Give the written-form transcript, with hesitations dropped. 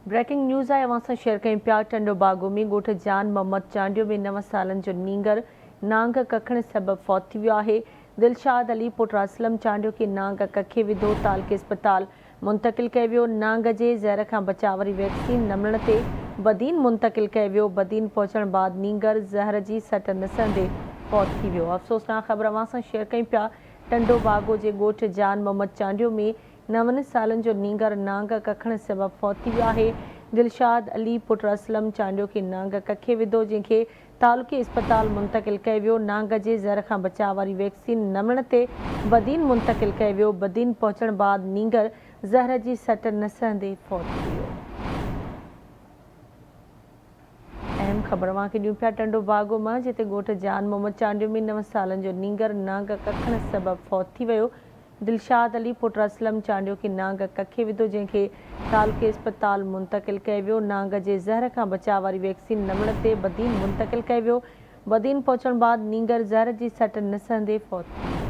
Breaking news आहे अवां सां शेयर कयूं पिया। टंडो बागो में ॻोठ जान मोहम्मद चांडियो में 9 सालनि जो नींगर नांग कखण सबबि फौत थी वियो आहे। दिलशाद अली पुट असलम चांडियो खे नांग कखे विधो तालके अस्पताल मुंतकिल कयो वियो। नांग जे ज़हर खां बचाव वारी वैक्सीन न मिलण ते बदीन मुंतकिल कयो वियो। बदीन पहुचण बाद नींगर ज़हर जी सट नसंदे फौत थी वियो। अफ़सोसनाक ख़बर अवां सां शेयर कयूं पिया। टंडो बागो जे ॻोठ जान मोहम्मद चांडियो में 9 सालनि जो नींगर नांग कखण सबबि फौत थी वियो आहे। दिलशाद अली पुट असलम चांडियो खे नांग कखे विधो, जंहिंखे तालुके अस्पताल मुंतकिल कयो वियो। नांग जे ज़हर खां बचाव वारी वैक्सीन न मिलण ते बदीन मुंतकिल कयो वियो। बदीन पहुचण बाद नींगर ज़हर जी सट नसंदे फौत थी वियो। अहम ख़बर अवां खे ॾियूं पिया टंडो बागो मां, जिते ॻोठ जान मोहम्मद चांडियो में 9 सालनि जो नींगर नांग कखण सबबि फौत थी वियो। दिलशाद अली पुट असलम चांडियो खे नांग कखे विधो, जंहिंखे तालुके अस्पताल मुंतकिल कयो वियो। नांग जे ज़हर खां बचाव वारी वैक्सीन न मिलण ते बदीन मुंतकिल कयो वियो। बदीन पहुचण बाद नींगर ज़हर जी सट नसंदे फौत थी वियो।